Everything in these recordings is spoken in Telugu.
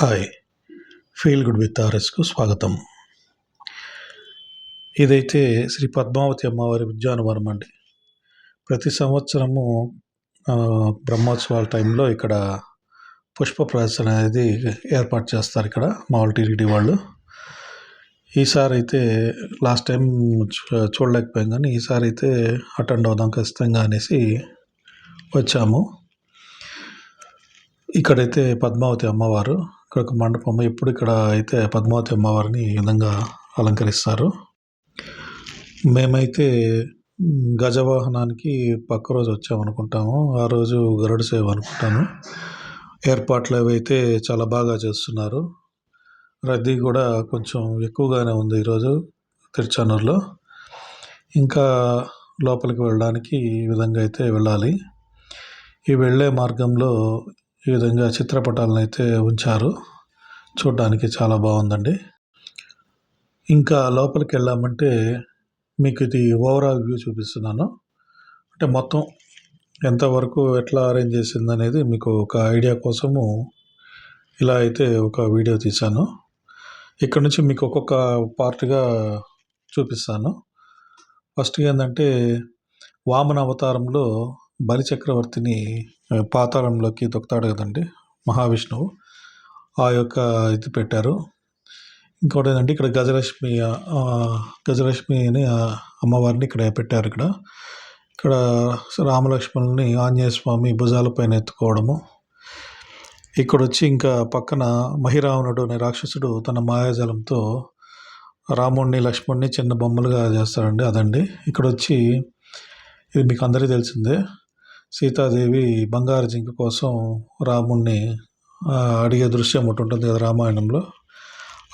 హాయ్! ఫీల్ గుడ్ విత్ ఆర్ఎస్‌కు స్వాగతం. ఇదైతే శ్రీ పద్మావతి అమ్మవారి ఉద్యానవనం అండి. ప్రతి సంవత్సరము బ్రహ్మోత్సవాల టైంలో ఇక్కడ పుష్ప ప్రదర్శన అనేది ఏర్పాటు చేస్తారు ఇక్కడ మా వాళ్ళు టీటీడీ వాళ్ళు. ఈసారి అయితే లాస్ట్ టైం చూడలేకపోయాం కానీ ఈసారి అయితే అటెండ్ అవుదాం ఖచ్చితంగా అనేసి వచ్చాము. ఇక్కడైతే పద్మావతి అమ్మవారు, ఇక్కడ ఒక మండపం, ఎప్పుడు ఇక్కడ అయితే పద్మావతి అమ్మవారిని ఈ విధంగా అలంకరిస్తారు. మేమైతే గజవాహనానికి పక్క రోజు వచ్చామనుకుంటాము. ఆ రోజు గరుడ సేవ అనుకుంటాను. ఏర్పాట్లు అవి అయితే చాలా బాగా చేస్తున్నారు. రద్దీ కూడా కొంచెం ఎక్కువగానే ఉంది ఈరోజు తిరుచానూరులో. ఇంకా లోపలికి వెళ్ళడానికి ఈ విధంగా అయితే వెళ్ళాలి. ఈ వెళ్ళే మార్గంలో ఈ విధంగా చిత్రపటాలను అయితే ఉంచారు. చూడడానికి చాలా బాగుందండి. ఇంకా లోపలికి వెళ్ళామంటే మీకు ఇది ఓవరాల్ వ్యూ చూపిస్తున్నాను. అంటే మొత్తం ఎంతవరకు ఎట్లా అరేంజ్ చేసింది అనేది మీకు ఒక ఐడియా కోసము ఇలా అయితే ఒక వీడియో తీశాను. ఇక్కడ నుంచి మీకు ఒక్కొక్క పార్ట్గా చూపిస్తాను. ఫస్ట్ ఏంటంటే వామన అవతారంలో బలిచక్రవర్తిని పాతాళంలోకి తొక్కుతాడు కదండి మహావిష్ణువు, ఆ యొక్క ఇది పెట్టారు. ఇంకోటి ఏంటంటే ఇక్కడ గజలక్ష్మిని అమ్మవారిని ఇక్కడ పెట్టారు. ఇక్కడ రామలక్ష్మణుని ఆంజనేయ స్వామి భుజాలపైన ఎత్తుకోవడము. ఇక్కడ వచ్చి ఇంకా పక్కన మహిరావణుడు అనే రాక్షసుడు తన మాయాజలంతో రాముడిని లక్ష్మణ్ణి చిన్న బొమ్మలుగా చేస్తాడండి, అదండి. ఇక్కడ వచ్చి ఇది మీకు అందరికీ తెలిసిందే, సీతాదేవి బంగారు జింక కోసం రాముణ్ణి అడిగే దృశ్యం ఒకటి ఉంటుంది కదా రామాయణంలో,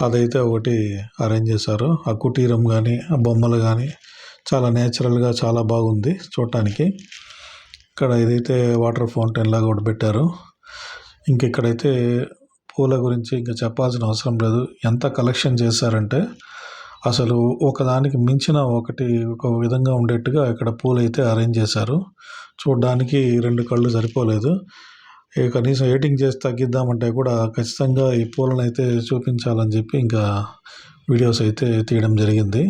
అదైతే ఒకటి అరేంజ్ చేశారు. ఆ కుటీరం కానీ ఆ బొమ్మలు కానీ చాలా నేచురల్గా చాలా బాగుంది చూడటానికి. ఇక్కడ ఇదైతే వాటర్ ఫౌంటైన్ లాగా ఒకటి పెట్టారు. ఇంక ఇక్కడైతే పూల గురించి ఇంకా చెప్పాల్సిన అవసరం లేదు. ఎంత కలెక్షన్ చేశారంటే అసలు ఒకదానికి మించిన ఒకటి ఒక విధంగా ఉండేట్టుగా ఇక్కడ పూలు అయితే అరేంజ్ చేశారు. చూడడానికి రెండు కళ్ళు సరిపోలేదు. కనీసం ఎడిటింగ్ చేసి తగ్గిద్దామంటే కూడా ఖచ్చితంగా ఈ పూలను అయితే చూపించాలని చెప్పి ఇంకా వీడియోస్ అయితే తీయడం జరిగింది.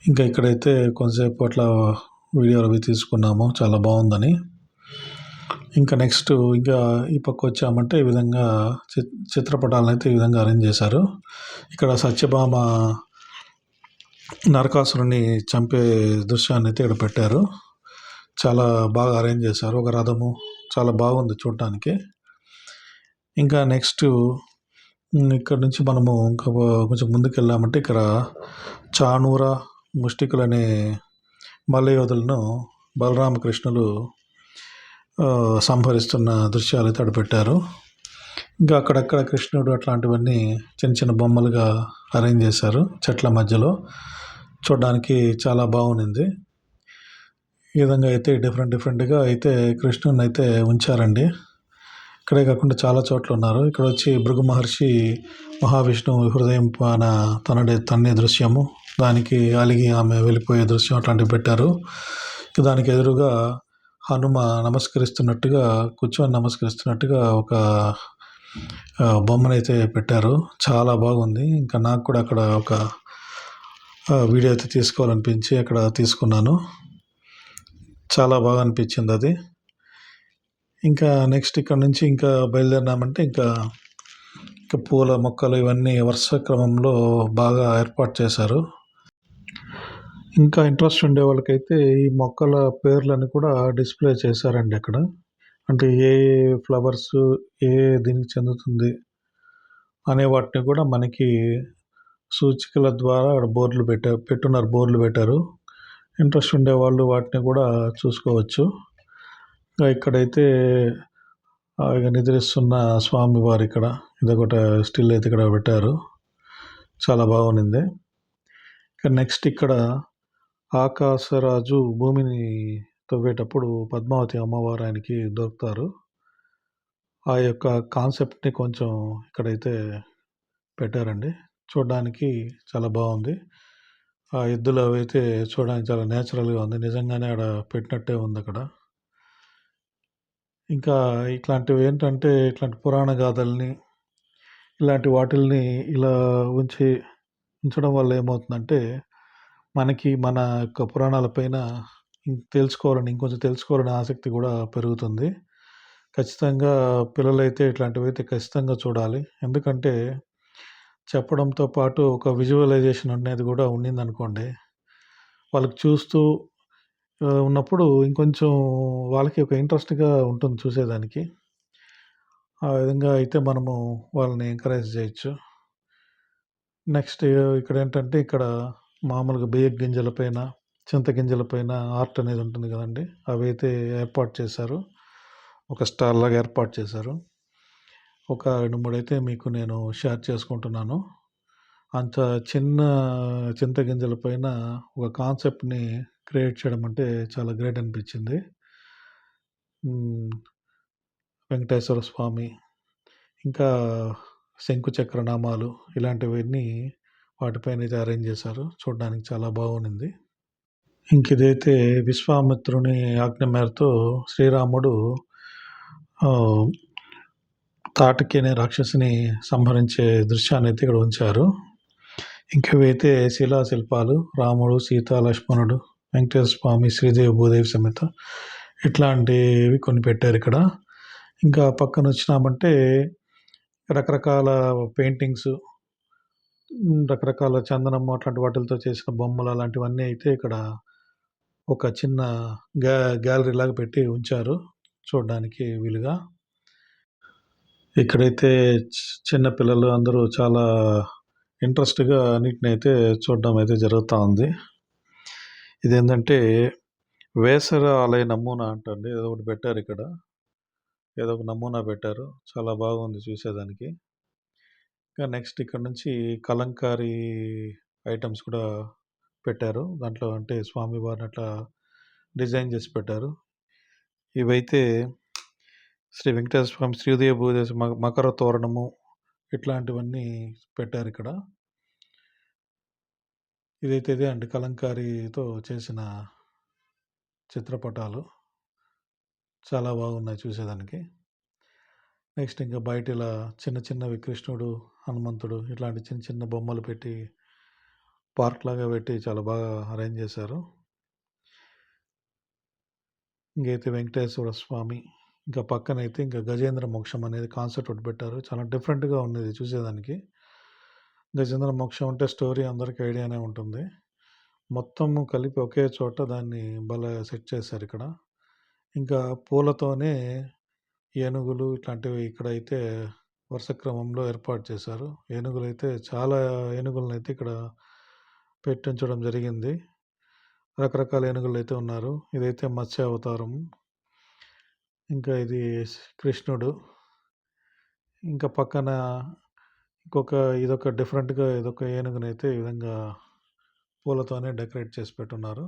ఇంకా ఇక్కడైతే కొంతసేపు అట్లా వీడియోలు అవి తీసుకున్నాము, చాలా బాగుందని. ఇంకా నెక్స్ట్ ఇంకా ఈ పక్క వచ్చామంటే ఈ విధంగా చిత్రపటాలను అయితే ఈ విధంగా అరేంజ్ చేశారు. ఇక్కడ సత్యభామ నరకాసురుని చంపే దృశ్యాన్ని అయితే ఇక్కడ పెట్టారు. చాలా బాగా అరేంజ్ చేశారు. ఒక రథము, చాలా బాగుంది చూడటానికి. ఇంకా నెక్స్ట్ ఇక్కడ నుంచి మనము ఇంకా కొంచెం ముందుకు వెళ్ళామంటే ఇక్కడ చాణూర ముష్టికులు అనే మల్లయోధులను బలరామకృష్ణులు సంహరిస్తున్న దృశ్యాలు అయితే పెట్టారు. ఇంకా అక్కడక్కడ కృష్ణుడు అట్లాంటివన్నీ చిన్న చిన్న బొమ్మలుగా అరేంజ్ చేశారు చెట్ల మధ్యలో. చూడడానికి చాలా బాగుంది. ఈ విధంగా అయితే డిఫరెంట్గా అయితే కృష్ణుని అయితే ఉంచారండి. ఇక్కడే కాకుండా చాలా చోట్ల ఉన్నారు. ఇక్కడ వచ్చి భృగు మహర్షి మహావిష్ణువు హృదయం పైన తన్నే దృశ్యము, దానికి అలిగి ఆమె వెళ్ళిపోయే దృశ్యం అట్లాంటివి పెట్టారు. దానికి ఎదురుగా హనుమ కూర్చొని నమస్కరిస్తున్నట్టుగా ఒక బొమ్మనైతే పెట్టారు. చాలా బాగుంది. ఇంకా నాకు కూడా అక్కడ ఒక వీడియో అయితే తీసుకోవాలనిపించి అక్కడ తీసుకున్నాను. చాలా బాగా అనిపించింది అది. ఇంకా నెక్స్ట్ ఇక్కడ నుంచి ఇంకా బయలుదేరినామంటే ఇంకా పూల మొక్కలు ఇవన్నీ వరుస క్రమంలో బాగా ఏర్పాటు చేశారు. ఇంకా ఇంట్రెస్ట్ ఉండే వాళ్ళకైతే ఈ మొక్కల పేర్లను కూడా డిస్ప్లే చేశారండి అక్కడ. అంటే ఏ ఫ్లవర్స్ ఏ దీనికి చెందుతుంది అనే వాటిని కూడా మనకి సూచికల ద్వారా బోర్డులు పెట్టారు. ఇంట్రెస్ట్ ఉండేవాళ్ళు వాటిని కూడా చూసుకోవచ్చు. ఇక్కడైతే ఇక నిద్రిస్తున్న స్వామివారు ఇక్కడ ఇదొకటి స్టిల్ అయితే ఇక్కడ పెట్టారు. చాలా బాగుంది. ఇక నెక్స్ట్ ఇక్కడ ఆకాశరాజు భూమిని తవ్వేటప్పుడు పద్మావతి అమ్మవారు ఆయనకి దొరుకుతారు. ఆ యొక్క కాన్సెప్ట్ని కొంచెం ఇక్కడైతే పెట్టారండి. చూడడానికి చాలా బాగుంది. ఆ ఎద్దులు అవి అయితే చూడడానికి చాలా నేచురల్గా ఉంది. నిజంగానే అక్కడ పెట్టినట్టే ఉంది అక్కడ. ఇంకా ఇట్లాంటివేంటంటే, ఇట్లాంటి పురాణ గాథల్ని, ఇలాంటి వాటిల్ని ఇలా ఉంచి ఉంచడం వల్ల ఏమవుతుందంటే, మనకి మన యొక్క పురాణాల పైన తెలుసుకోవాలని, ఇంకొంచెం తెలుసుకోవాలనే ఆసక్తి గూడా పెరుగుతుంది. ఖచ్చితంగా పిల్లలైతే ఇట్లాంటివైతే ఖచ్చితంగా చూడాలి. ఎందుకంటే, చెప్పడంతో పాటు ఒక విజువలైజేషన్ అనేది గూడా ఉండిందనుకోండి, వాళ్ళకి చూస్తూ ఉన్నప్పుడు ఇంకొంచెం వాళ్ళకి ఒక ఇంట్రెస్ట్‌గా ఉంటుంది చూసేదానికి. ఆ విధంగా అయితే మనము వాళ్ళని ఎంకరేజ్ జేయొచ్చు. నెక్స్ట్ ఇక్కడేంటంటే, ఇక్కడ మామూలుగా బియ్యపు గింజల పైన, చింతగింజల పైన ఆర్ట్ అనేది ఉంటుంది గదండీ! అవైతే ఏర్పాటు చేశారు. ఒక స్టాల్‌లాగా ఏర్పాటు చేశారు. ఒక 2, 3 అయితే మీకు నేను షేర్ చేసుకుంటున్నాను. అంత చిన్న చింతగింజల పైన ఒక కాన్సెప్ట్‌ని క్రియేట్ చేయడం అంటే చాలా గ్రేట్ అనిపిచ్చింది. హ్మ్. వెంకటేశ్వర స్వామి, ఇంకా శంకు చక్ర నామాలు ఇలాంటివన్నీ వాటిపైనైతే అరేంజ్ చేశారు. చూడ్డానికి చాలా బాగుండింది. ఇంకిదైతే విశ్వామిత్రుని ఆజ్ఞ మేరతో శ్రీరాముడు ఆహ్, తాటకి అనే రాక్షసిని సంహరించే దృశ్యాన్నయితే ఇక్కడ ఉంచారు. ఇంక ఇవైతే శిలా శిల్పాలు రాముడు, సీత, లక్ష్మణుడు, వెంకటేశ్వర స్వామి, శ్రీదేవి, భూదేవి సమేత ఇట్లాంటివి కొన్ని పెట్టారిక్కడ. ఇంకా పక్కనొచ్చినామంటే రకరకాల పెయింటింగ్స్, రకరకాల చందనం అట్లాంటి వాటిలతో చేసిన బొమ్మలు అలాంటివన్నీ అయితే ఇక్కడ ఒక చిన్న గ్యా గ్యాలరీలాగా పెట్టి ఉంచారు చూడడానికి వీలుగా. ఇక్కడైతే చిన్న పిల్లలు అందరూ చాలా ఇంట్రెస్ట్‌గా అన్నిటినైతే చూడడం అయితే జరుగుతా ఉంది. ఇదేందంటే వేసర ఆలయ నమూనా అంటండి. ఏదో ఒకటి పెట్టారిక్కడ. ఏదో ఒక నమూనా పెట్టారు. చాలా బాగుంది చూసేదానికి. ఇంకా నెక్స్ట్ ఇక్కడ నుంచి కలంకారీ ఐటెమ్స్ కూడా పెట్టారు. దాంట్లో అంటే స్వామివారిని అట్లా డిజైన్ చేసి పెట్టారు. ఇవైతే శ్రీ వెంకటేశ్వర స్వామి, శ్రీదేవి భూదేవి మకర తోరణము ఇట్లాంటివన్నీ పెట్టారిక్కడ. ఇదైతే ఇదే అండి కలంకారీతో చేసిన చిత్రపటాలు. చాలా బాగున్నాయి చూసేదానికి. నెక్స్ట్ ఇంకా బయట ఇలా చిన్న చిన్నవి కృష్ణుడు, హనుమంతుడు ఇట్లాంటి చిన్న చిన్న బొమ్మలు పెట్టి పార్క్‌లాగా పెట్టి చాలా బాగా అరేంజ్ చేశారు. ఇంకైతే వెంకటేశ్వర స్వామి, ఇంకా పక్కనైతే ఇంకా గజేంద్ర మోక్షం అనేది కాన్సెప్ట్ ఒకటి పెట్టారు. చాలా డిఫరెంట్‌గా ఉన్నది చూసేదానికి. గజేంద్ర మోక్షం అంటే స్టోరీ అందరికి ఐడియానే ఉంటుంది. మొత్తము కలిపి ఒకే చోట దాన్ని భలే సెట్ చేశారిక్కడ. ఇంకా పూలతోనే ఏనుగులు ఇట్లాంటివి ఇక్కడైతే వరుస క్రమంలో ఏర్పాటు చేశారు. ఏనుగులైతే చాలా ఏనుగులనైతే ఇక్కడ పెట్టించడం జరిగింది. రకరకాల ఏనుగులైతే ఉన్నారు. ఇదైతే మత్స్య అవతారం. ఇంకా ఇది కృష్ణుడు. ఇంకా పక్కన ఇదొక డిఫరెంట్‌గా ఇదొక ఏనుగునైతే ఈ విధంగా పూలతోనే డెకరేట్ చేసి పెట్టున్నారు.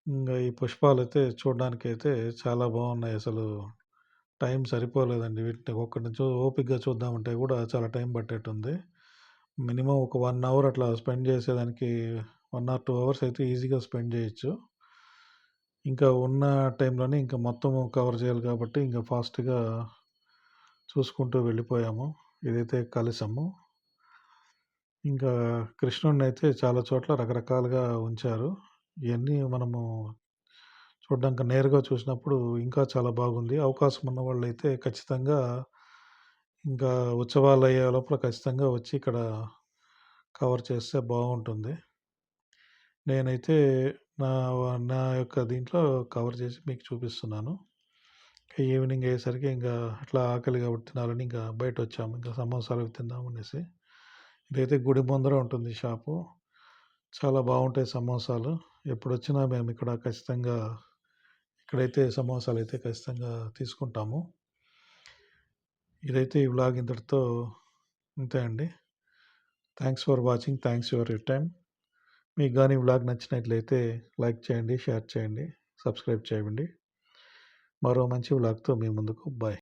ఇంగా ఈ పుష్పాలైతే చూడ్డానికైతే చాలా బాగున్నాయి. అసలు టైం సరిపోలేదండి. వీటిని ఒక్కటిని ఓపికగా చూద్దామంటే కూడా చాలా టైం పట్టేట్టుంది. మినిమమ్ ఒక 1 అవర్ అట్లా స్పెండ్ చేసేదానికి 1 ఆర్ 2 అవర్స్ అయితే ఈజీగా స్పెండ్ చేయొచ్చు. ఇంకా ఉన్న టైంలోనే ఇంకా మొత్తము కవర్ చేయాలి కాబట్టి ఇంకా ఫాస్ట్‌గా చూసుకుంటూ వెళ్ళిపోయాము. ఇదైతే కలశము. ఇంకా కృష్ణుడినైతే చాలా చోట్ల రకరకాలుగా ఉంచారు. ఇయన్నీ మనము చూడ్డానికి నేరుగా చూసినప్పుడు ఇంకా చాలా బాగుంది. అవకాశం ఉన్న వాళ్ళైతే ఖచ్చితంగా ఇంకా ఉత్సవాలయ్యే లోపల ఖచ్చితంగా వచ్చి ఇక్కడ కవర్ చేస్తే బావుంటుంది. నేనైతే నా నా యొక్క దీంట్లో కవర్ చేసి మీకు చూపిస్తున్నాను. ఈవినింగ్ అయ్యేసరికి ఇంకా అట్లా ఆకలిగా తినాలని ఇంకా బయటొచ్చాము. ఇంకా సమోసాలు అవి తిందామనేసి. ఇదైతే గుడి ముందర ఉంటుంది షాపు. చాలా బావుంటాయి సమోసాలు. ఎప్పుడొచ్చినా మేమిక్కడ ఖచ్చితంగా ఇక్కడైతే సమోసాలైతే ఖచ్చితంగా తీసుకుంటాము. ఇదైతే ఈ వ్లాగ్ ఇంతటితో ఇంతే అండి. Thanks for watching. Thanks for your time. మీకు గాని ఈ వ్లాగ్ నచ్చినట్లయితే లైక్ చేయండి, షేర్ చేయండి, సబ్స్క్రైబ్ చేయండి. మరో మంచి వ్లాగ్‌తో మీ ముందుకు. బాయ్.